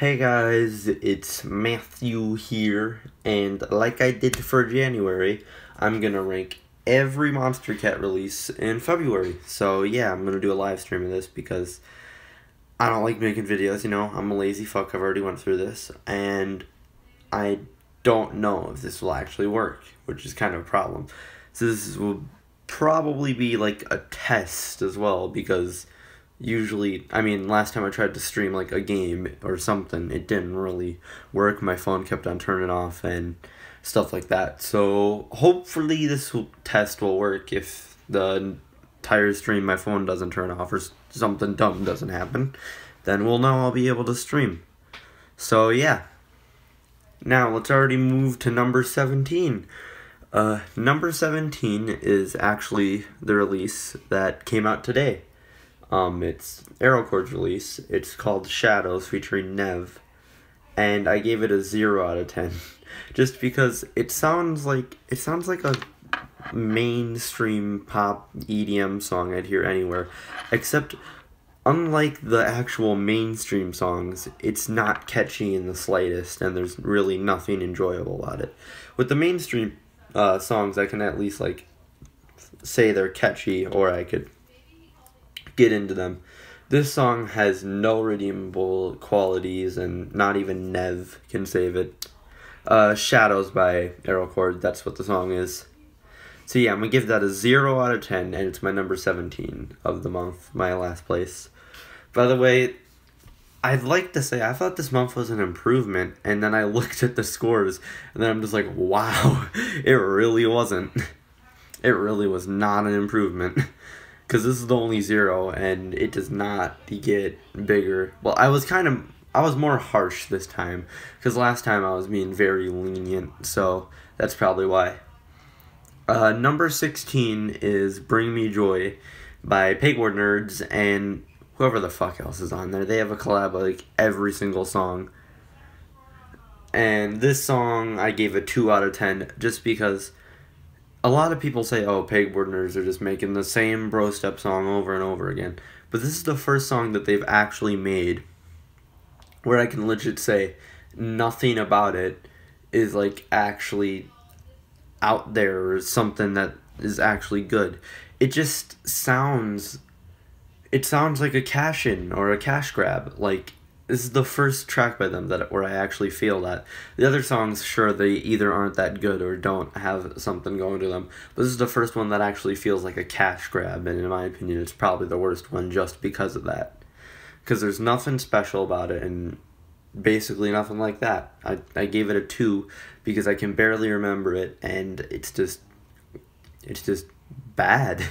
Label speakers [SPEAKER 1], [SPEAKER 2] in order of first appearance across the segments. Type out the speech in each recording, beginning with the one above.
[SPEAKER 1] Hey guys, it's Matthew here, and like I did for January, I'm gonna rank every Monstercat release in February. So yeah, I'm gonna do a live stream of this because I don't like making videos, I'm a lazy fuck, I've already went through this, and I don't know if this will actually work, which is kind of a problem. So this will probably be like a test as well, because usually, last time I tried to stream like a game or something, it didn't really work. My phone kept on turning off and stuff like that. So hopefully this test will work. If the entire stream my phone doesn't turn off or something dumb doesn't happen, then we'll know I'll be able to stream. So yeah. Now let's already move to number 17. Number 17 is actually the release that came out today. It's Aerochord's release. It's called Shadows featuring Nev, and I gave it a 0 out of 10, just because it sounds like a mainstream pop EDM song I'd hear anywhere, except unlike the actual mainstream songs, it's not catchy in the slightest, and there's really nothing enjoyable about it. With the mainstream songs, I can at least say they're catchy, or I could get into them. This song has no redeemable qualities, and not even Nev can save it. Shadows by Aerochord, that's what the song is. So yeah, I'm gonna give that a 0 out of 10, and it's my number 17 of the month, my last place. By the way, I'd like to say I thought this month was an improvement, and then I looked at the scores, and then I'm just like, wow, it really wasn't. It really was not an improvement. Because this is the only 0, and it does not get bigger. Well, I was more harsh this time, because last time I was being very lenient, so that's probably why. Number 16 is Bring Me Joy by Pegboard Nerds, and whoever the fuck else is on there. They have a collab every single song. And this song, I gave a 2 out of 10, just because a lot of people say, oh, Pegboard Nerds are just making the same bro step song over and over again. But this is the first song that they've actually made where I can legit say nothing about it is actually out there or something that is actually good. It just sounds like a cash-in or a cash grab. This is the first track by them where I actually feel that. The other songs, sure, they either aren't that good or don't have something going to them. But this is the first one that actually feels like a cash grab, and in my opinion, it's probably the worst one just because of that. Because there's nothing special about it, and basically nothing like that. I gave it a 2 because I can barely remember it, and it's just bad,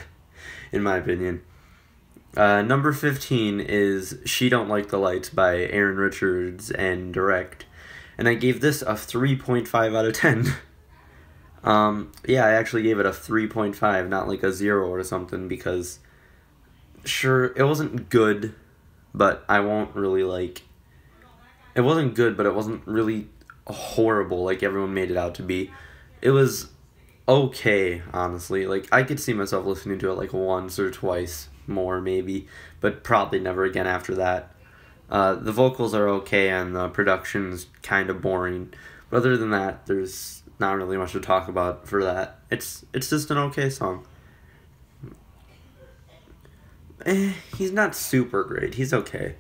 [SPEAKER 1] in my opinion. Number 15 is She Don't Like the Lights by Aaron Richards and Direct, and I gave this a 3.5 out of 10. Yeah, I actually gave it a 3.5, not a 0 or something, because sure, it wasn't good, but I won't really it wasn't good, but it wasn't really horrible like everyone made it out to be. It was okay, honestly. I could see myself listening to it once or twice more maybe, but probably never again after that. The vocals are okay, and the production's kind of boring, but other than that, there's not really much to talk about for that. It's just an okay song. He's not super great, he's okay.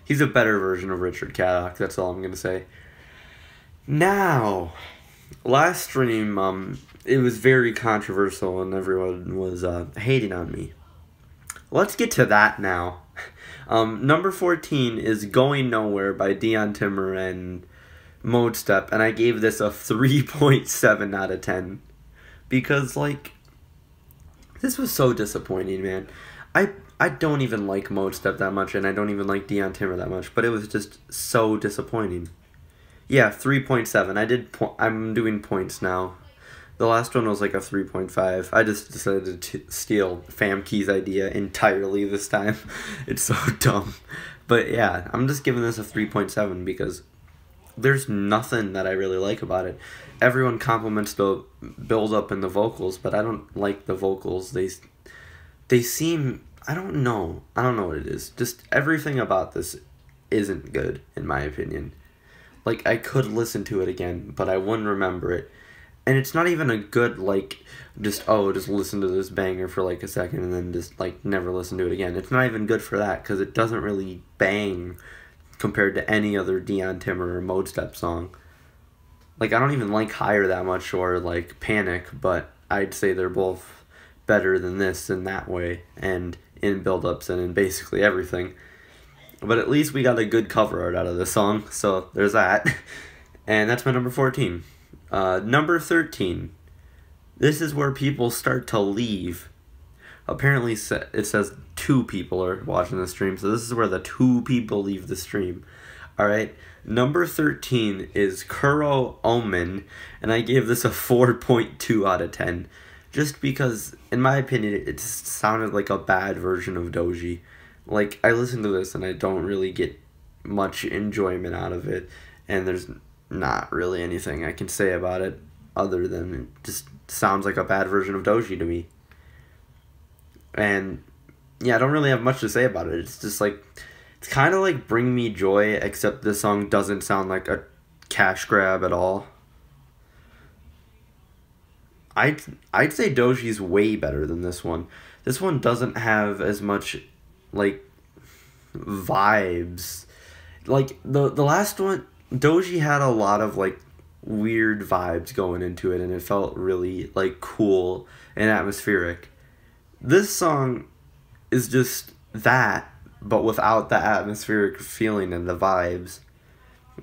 [SPEAKER 1] He's a better version of Richard Caddock, that's all I'm gonna say. Now, last stream, it was very controversial and everyone was hating on me. Let's get to that now. Number 14 is Going Nowhere by Dion Timmer and Mode Step, and I gave this a 3.7 out of 10. Because, this was so disappointing, man. I don't even like Mode Step that much, and I don't even like Dion Timmer that much, but it was just so disappointing. Yeah, 3.7. I'm doing points now. The last one was a 3.5. I just decided to steal Famkey's idea entirely this time. It's so dumb. But yeah, I'm just giving this a 3.7 because there's nothing that I really like about it. Everyone compliments the build-up and the vocals, but I don't like the vocals. They seem... I don't know what it is. Just everything about this isn't good, in my opinion. Like, I could listen to it again, but I wouldn't remember it. And it's not even a good, like, just listen to this banger for, like, a second and then just, like, never listen to it again. It's not even good for that, because it doesn't really bang compared to any other Dion Timmer or Mode Step song. Like, I don't even like Higher that much or, like, Panic, but I'd say they're both better than this in that way, and in build-ups and in basically everything. But at least we got a good cover art out of this song, so there's that. And that's my number 14. Number 13. This is where people start to leave. Apparently it says 2 people are watching the stream, so this is where the 2 people leave the stream. Alright, number 13 is Kuro Omen, and I gave this a 4.2 out of 10. Just because, in my opinion, it sounded like a bad version of Doji. Like, I listen to this and I don't really get much enjoyment out of it, and there's not really anything I can say about it other than it just sounds like a bad version of Doji to me. And yeah, I don't really have much to say about it. It's just like, it's kind of like Bring Me Joy, except this song doesn't sound like a cash grab at all. I'd say Doji's way better than this one. This one doesn't have as much, like, vibes. Like, the last one, Doji had a lot of, like, weird vibes going into it, and it felt really, like, cool and atmospheric. This song is just that, but without the atmospheric feeling and the vibes,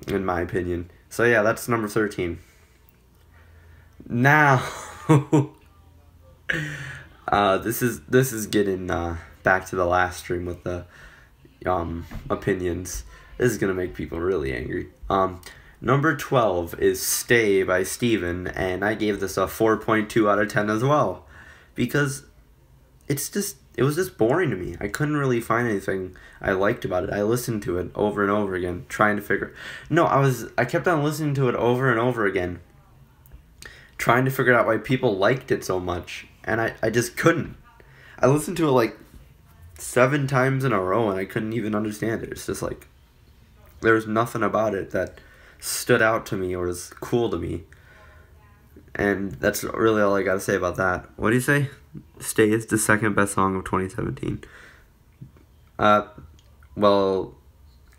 [SPEAKER 1] in my opinion. So yeah, that's number 13. Now, this is getting back to the last stream with the opinions. This is gonna make people really angry. Number 12 is Stay by Steven, and I gave this a 4.2 out of 10 as well, because it was just boring to me. I couldn't really find anything I liked about it. I listened to it over and over again, trying to figure... No, I kept on listening to it over and over again, trying to figure out why people liked it so much, and I just couldn't. I listened to it like 7 times in a row, and I couldn't even understand it. It's just like, there was nothing about it that stood out to me or was cool to me. And that's really all I gotta say about that. What do you say? Stay is the second best song of 2017. Well,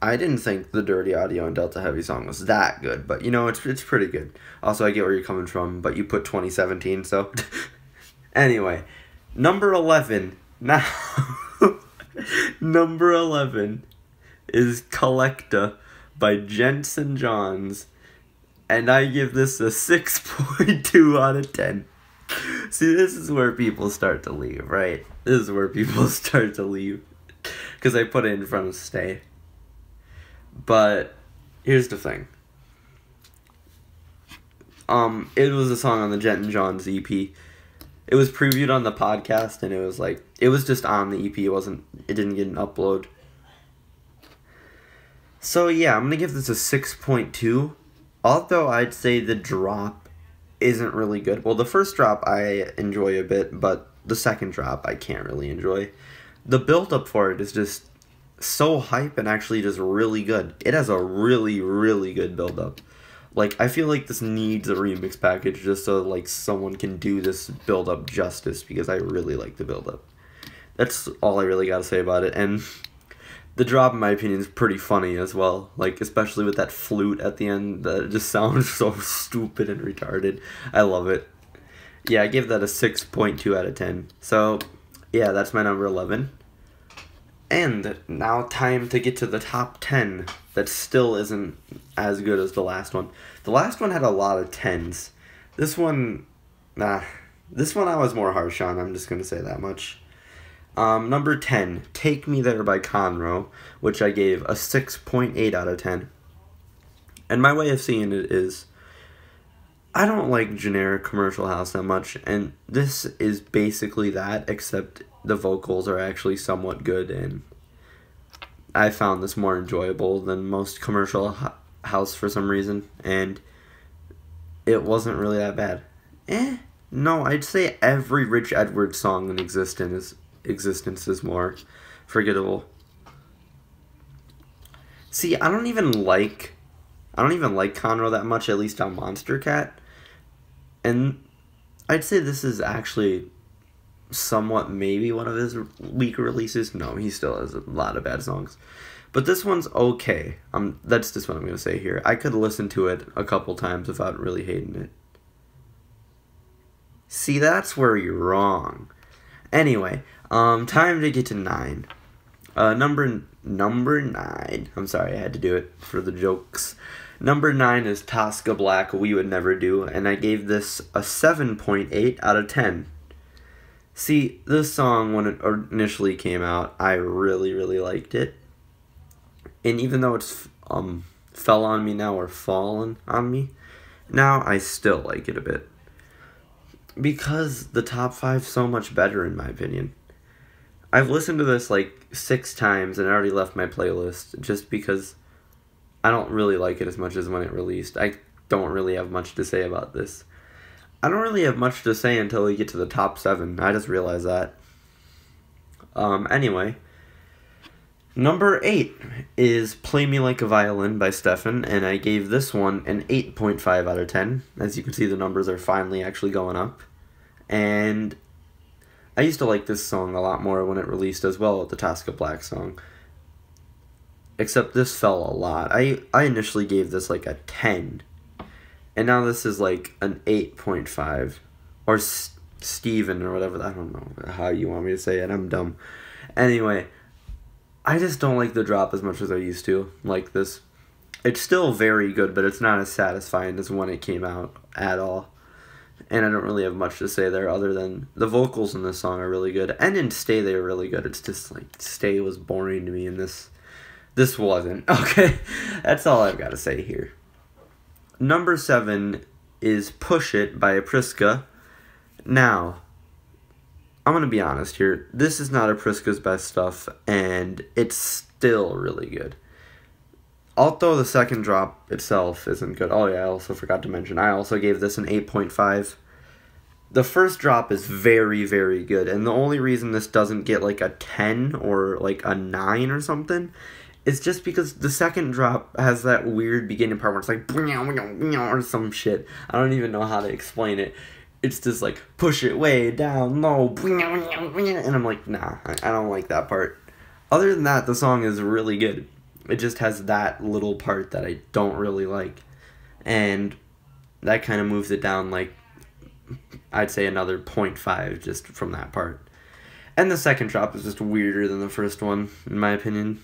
[SPEAKER 1] I didn't think the Dirty Audio and Delta Heavy song was that good, but you know, it's pretty good. Also, I get where you're coming from, but you put 2017, so... Anyway, number 11. Now, number 11 is Collecta by Jensen Johns, and I give this a 6.2 out of 10. See, this is where people start to leave, right? This is where people start to leave, because I put it in front of Stay. But here's the thing. It was a song on the Jensen Johns EP. It was previewed on the podcast, and it was like, it was just on the EP. It didn't get an upload. So yeah, I'm gonna give this a 6.2. Although I'd say the drop isn't really good. Well, the first drop I enjoy a bit, but the second drop I can't really enjoy. The build-up for it is just so hype and actually just really good. It has a really, really good build-up. Like, I feel like this needs a remix package just so, like, someone can do this build-up justice, because I really like the build-up. That's all I really gotta say about it, and the drop, in my opinion, is pretty funny as well. Like, especially with that flute at the end, that just sounds so stupid and retarded. I love it. Yeah, I give that a 6.2 out of 10. So, yeah, that's my number 11. And now time to get to the top 10 that still isn't as good as the last one. The last one had a lot of 10s. This one I was more harsh on, I'm just going to say that much. Number 10, Take Me There by Conroe, which I gave a 6.8 out of 10. And my way of seeing it is, I don't like generic commercial house that much, and this is basically that, except the vocals are actually somewhat good, and I found this more enjoyable than most commercial house for some reason, and it wasn't really that bad. No, I'd say every Rich Edwards song in existence is more forgettable. See, I don't even like Conroe that much, at least on Monstercat. And I'd say this is actually somewhat maybe one of his weaker releases. No, he still has a lot of bad songs. But this one's okay. That's just what I'm going to say here. I could listen to it a couple times without really hating it. See, that's where you're wrong. Anyway, time to get to 9. Number 9. I'm sorry, I had to do it for the jokes. Number 9 is Tosca Black, We Would Never Do, and I gave this a 7.8 out of 10. See, this song, when it initially came out, I really, really liked it. And even though it's fell on me now, or fallen on me, now I still like it a bit. Because the top 5's so much better, in my opinion. I've listened to this like 6 times and I already left my playlist just because I don't really like it as much as when it released. I don't really have much to say about this. I don't really have much to say until we get to the top 7. I just realized that. Anyway. Number 8 is Play Me Like a Violin by Stefan, and I gave this one an 8.5 out of 10. As you can see, the numbers are finally actually going up. And I used to like this song a lot more when it released as well, the Tosca Black song. Except this fell a lot. I initially gave this like a 10. And now this is like an 8.5. Or Steven or whatever. I don't know how you want me to say it. I'm dumb. Anyway, I just don't like the drop as much as I used to. Like this. It's still very good, but it's not as satisfying as when it came out at all. And I don't really have much to say there other than the vocals in this song are really good. And in Stay they were really good. It's just like Stay was boring to me and this wasn't. Okay, that's all I've got to say here. Number 7 is Push It by Priska. Now, I'm going to be honest here. This is not Priska's best stuff, and it's still really good. Although the second drop itself isn't good. Oh yeah, I also forgot to mention, I also gave this an 8.5. The first drop is very, very good, and the only reason this doesn't get like a 10 or like a 9 or something is just because the second drop has that weird beginning part where it's like or some shit. I don't even know how to explain it. It's just like, push it way down low, and I'm like, nah, I don't like that part. Other than that, the song is really good. It just has that little part that I don't really like. And that kind of moves it down, like, I'd say another 0.5 just from that part. And the second drop is just weirder than the first one, in my opinion.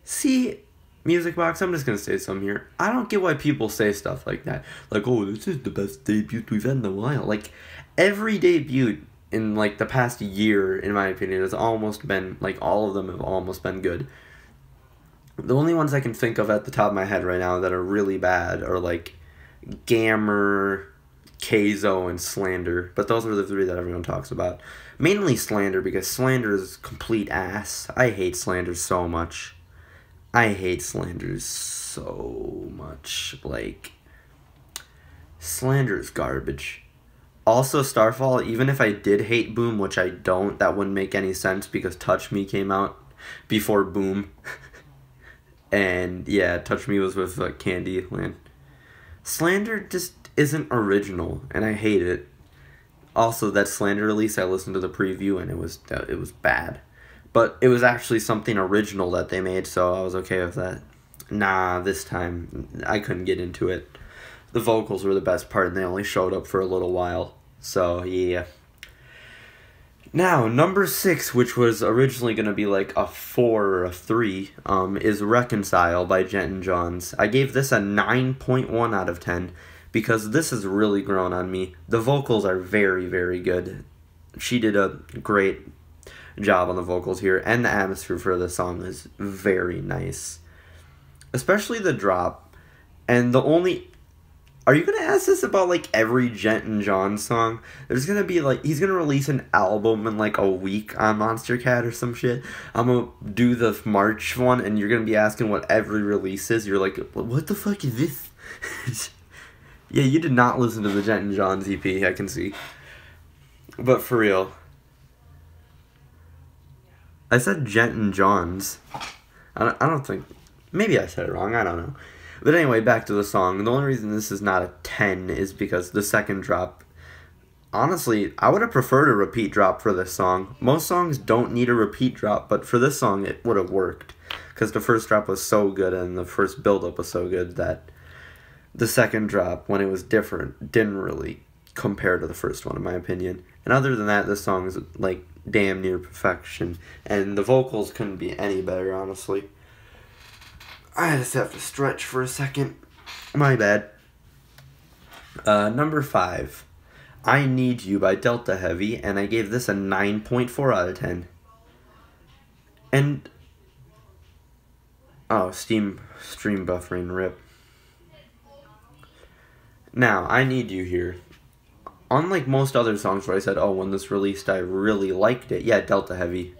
[SPEAKER 1] See, Music Box, I'm just going to say something here. I don't get why people say stuff like that. Like, oh, this is the best debut we've had in a while. Like, every debut in, like, the past year, in my opinion, has almost been, like, all of them have almost been good. The only ones I can think of at the top of my head right now that are really bad are, like, Gammer, Keizo, and Slander. But those are the 3 that everyone talks about. Mainly Slander, because Slander is complete ass. I hate Slander so much. I hate Slander so much. Like, Slander is garbage. Also, Starfall, even if I did hate Boom, which I don't, that wouldn't make any sense because Touch Me came out before Boom. And, yeah, Touch Me was with Candyland. Slander just isn't original, and I hate it. Also, that Slander release, I listened to the preview, and it was bad. But it was actually something original that they made, so I was okay with that. Nah, this time, I couldn't get into it. The vocals were the best part, and they only showed up for a little while. So, yeah. Now, number 6, which was originally going to be like a 4 or a 3, is Reconcile by Jet and Johns. I gave this a 9.1 out of 10, because this has really grown on me. The vocals are very, very good. She did a great job on the vocals here, and the atmosphere for the song is very nice. Especially the drop. And the only... Are you going to ask this about, like, every Jet and John song? There's going to be, like... He's going to release an album in, like, a week on Monstercat or some shit. I'm going to do the March one, and you're going to be asking what every release is. You're like, what the fuck is this? Yeah, you did not listen to the Jet and John's EP, I can see. But for real... I said Jet and Johns. I don't think... Maybe I said it wrong, I don't know. But anyway, back to the song. The only reason this is not a 10 is because the second drop... Honestly, I would have preferred a repeat drop for this song. Most songs don't need a repeat drop, but for this song, it would have worked. Because the first drop was so good and the first build-up was so good that the second drop, when it was different, didn't really compare to the first one, in my opinion. And other than that, this song is, like, damn near perfection. And the vocals couldn't be any better, honestly. I just have to stretch for a second. My bad. Number 5. I Need You by Delta Heavy, and I gave this a 9.4 out of 10. And... oh, stream buffering, rip. Now, I Need You here. Unlike most other songs where I said, oh, when this released, I really liked it. Yeah, Delta Heavy.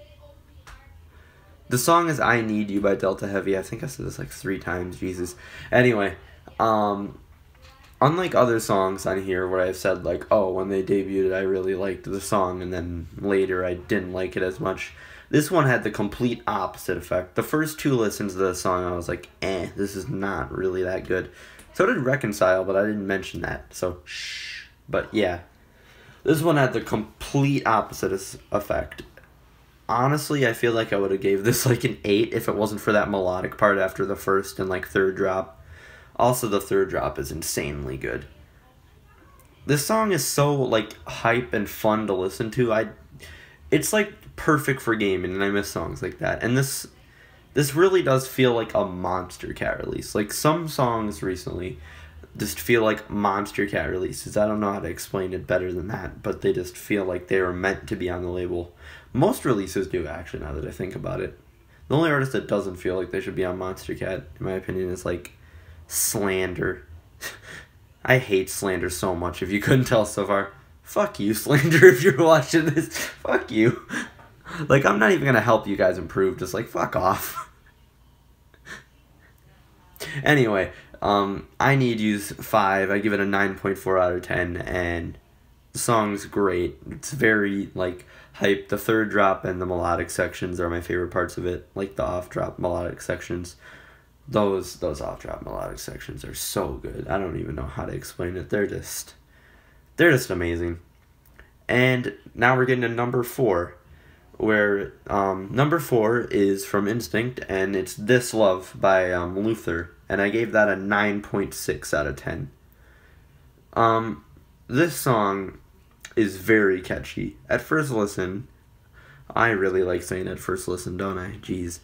[SPEAKER 1] The song is I Need You by Delta Heavy. I think I said this like 3 times, Jesus. Anyway, unlike other songs on here where I've said, like, oh, when they debuted, I really liked the song, and then later I didn't like it as much, this one had the complete opposite effect. The first 2 listens to the song, I was like, this is not really that good. So did Reconcile, but I didn't mention that, so shh. But yeah, this one had the complete opposite effect. Honestly, I feel like I would have gave this like an 8 if it wasn't for that melodic part after the first and like third drop. Also, the third drop is insanely good. This song is so like hype and fun to listen to. It's like perfect for gaming, and I miss songs like that. And this really does feel like a Monstercat release. Like some songs recently just feel like Monstercat releases. I don't know how to explain it better than that, but they just feel like they were meant to be on the label. Most releases do, actually, now that I think about it. The only artist that doesn't feel like they should be on Monstercat, in my opinion, is like Slander. I hate Slander so much, if you couldn't tell so far. Fuck you, Slander, if you're watching this. Fuck you. Like, I'm not even gonna help you guys improve, just like, fuck off. Anyway, I Need You's 5, I give it a 9.4 out of 10, and the song's great. It's very, like, hype. The third drop and the melodic sections are my favorite parts of it, like the off-drop melodic sections. Those off-drop melodic sections are so good. I don't even know how to explain it. They're just amazing. And now we're getting to number 4, where number 4 is from Instinct, and it's This Love by Luther, and I gave that a 9.6 out of 10. This song is very catchy. At first listen, I really like saying at first listen, don't I? Jeez.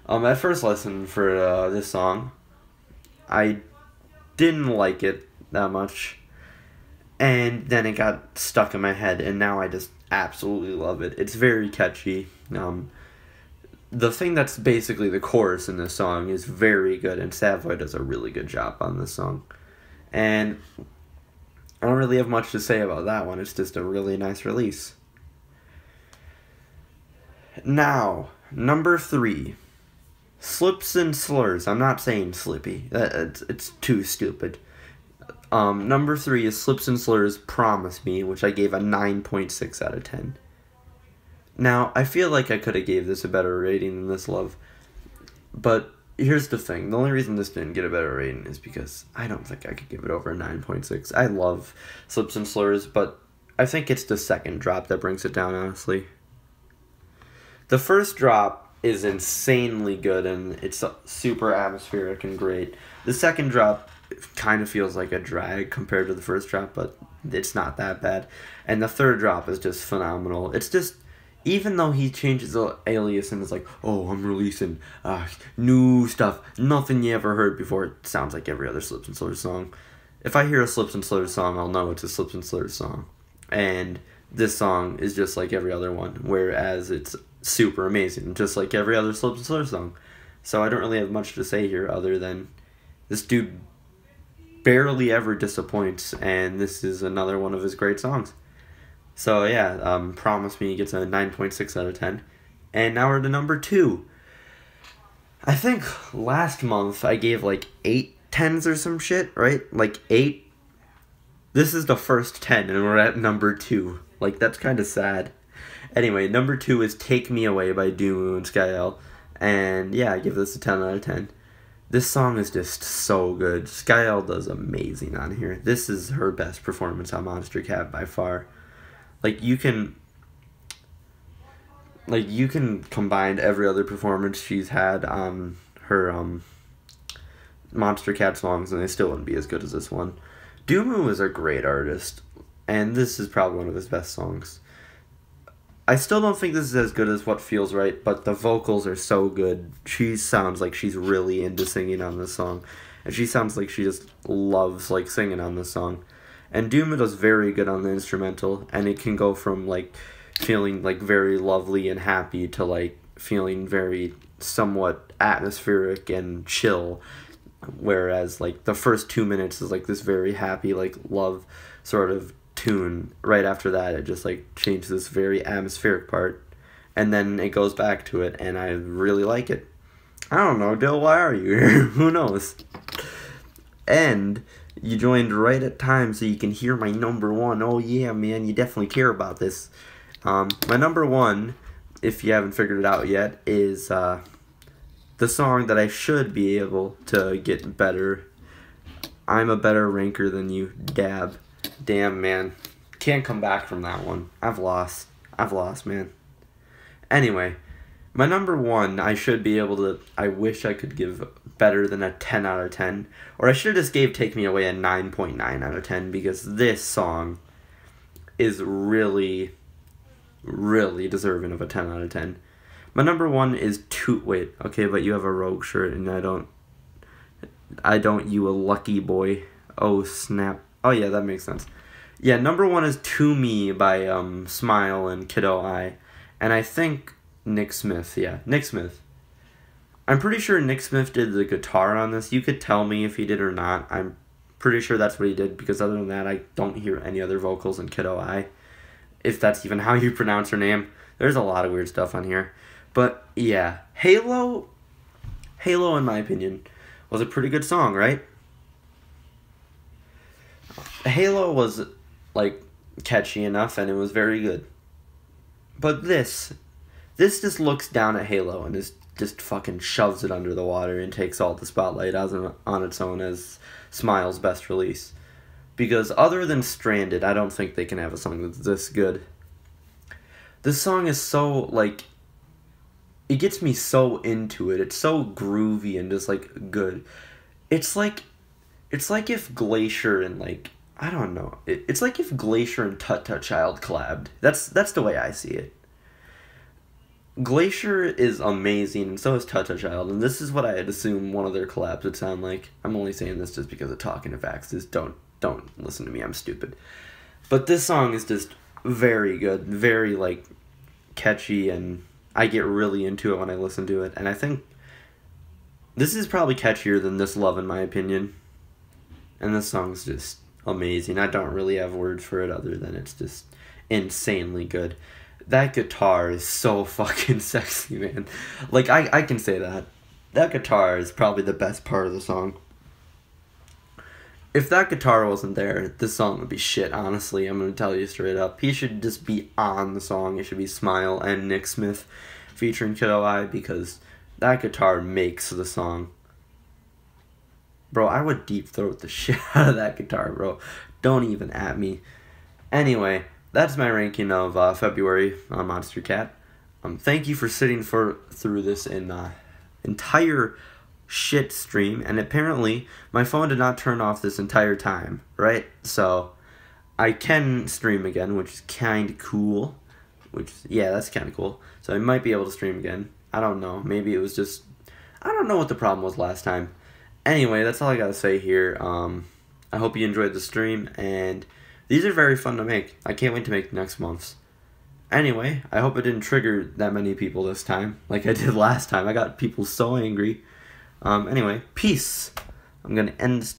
[SPEAKER 1] At first listen for this song, I didn't like it that much, and then it got stuck in my head, and now I just absolutely love it. It's very catchy. The thing that's basically the chorus in this song is very good, and Savoy does a really good job on this song. And I don't really have much to say about that one. It's just a really nice release. Now, number 3. Slips and Slurs. I'm not saying Slippy. It's too stupid. Number 3 is Slips and Slurs Promise Me, which I gave a 9.6 out of 10. Now, I feel like I could have gave this a better rating than This Love, but here's the thing. The only reason this didn't get a better rating is because I don't think I could give it over a 9.6. I love Slips and Slurs, but I think it's the second drop that brings it down, honestly. The first drop is insanely good, and it's super atmospheric and great. The second drop kind of feels like a drag compared to the first drop, but it's not that bad. And the third drop is just phenomenal. It's just, even though he changes the alias and is like, oh, I'm releasing new stuff, nothing you ever heard before, it sounds like every other Slips and Slurs song. If I hear a Slips and Slurs song, I'll know it's a Slips and Slurs song. And this song is just like every other one, whereas it's super amazing, just like every other Slips and Slurs song. So I don't really have much to say here other than this dude barely ever disappoints, and this is another one of his great songs. So yeah, Promise Me gets a 9.6 out of 10. And now we're to number 2. I think last month I gave like 8 10s or some shit, right? Like 8. This is the first 10 and we're at number 2. Like, that's kind of sad. Anyway, number 2 is Take Me Away by Doomu and Skyel. And yeah, I give this a 10 out of 10. This song is just so good. Skyel does amazing on here. This is her best performance on Monstercat by far. Like you can combine every other performance she's had on her Monstercat songs and they still wouldn't be as good as this one. Doomu is a great artist, and this is probably one of his best songs. I still don't think this is as good as What Feels Right, but the vocals are so good. She sounds like she's really into singing on this song, and she sounds like she just loves like singing on this song. And Doomu does very good on the instrumental, and it can go from like feeling like very lovely and happy to like feeling very somewhat atmospheric and chill, whereas like the first 2 minutes is like this very happy like love sort of tune. Right after that it just like changes this very atmospheric part, and then it goes back to it, and I really like it. I don't know, Dill, why are you here? Who knows? And you joined right at time so you can hear my number one. Oh yeah, man, you definitely care about this. My number one, if you haven't figured it out yet, is the song that I should be able to get better. I'm a better ranker than you, Dab. Damn, man. Can't come back from that one. I've lost, man. Anyway, my number one, I should be able to, I wish I could give better than a 10 out of 10. Or I should have just gave Take Me Away a 9.9 out of 10, because this song is really, really deserving of a 10 out of 10. My number one is wait, okay, but you have a Rogue shirt, and I don't, you a lucky boy. Oh, snap. Oh, yeah, that makes sense. Yeah, number one is To Me by Smile and Kiddo Eye. And I think Nick Smith, yeah, Nick Smith. I'm pretty sure Nick Smith did the guitar on this. You could tell me if he did or not. I'm pretty sure that's what he did, because other than that, I don't hear any other vocals in Kiddo Eye. If that's even how you pronounce her name. There's a lot of weird stuff on here. But, yeah, Halo, in my opinion, was a pretty good song, right? Halo was, like, catchy enough, and it was very good. But this just looks down at Halo and just fucking shoves it under the water and takes all the spotlight on its own as Smile's best release. Because other than Stranded, I don't think they can have a song that's this good. This song is so, like, it gets me so into it. It's so groovy and just, like, good. It's like if Glacier and, like, I don't know. It's like if Glacier and Tut Tut Child collabed. That's the way I see it. Glacier is amazing, and so is Tut Tut Child, and this is what I'd assume one of their collabs would sound like. I'm only saying this just because of talking to facts. Just don't listen to me, I'm stupid. But this song is just very good, very, like, catchy, and I get really into it when I listen to it, and I think this is probably catchier than This Love, in my opinion. And this song's just amazing. I don't really have words for it other than it's just insanely good. That guitar is so fucking sexy, man. Like, I can say that. That guitar is probably the best part of the song. If that guitar wasn't there, this song would be shit, honestly. I'm gonna tell you straight up. He should just be on the song. It should be Smile and Nick Smith featuring Kiddo Eye, because that guitar makes the song. Bro, I would deep throat the shit out of that guitar, bro. Don't even at me. Anyway, that's my ranking of February on Monstercat. Thank you for sitting through this entire shit stream, and apparently my phone did not turn off this entire time, right? So I can stream again, which is kind of cool. Yeah, that's kind of cool. So I might be able to stream again. I don't know. Maybe it was just, I don't know what the problem was last time. Anyway, that's all I gotta say here. I hope you enjoyed the stream, and these are very fun to make. I can't wait to make next month's. Anyway, I hope it didn't trigger that many people this time, like I did last time. I got people so angry. Anyway, peace. I'm gonna end this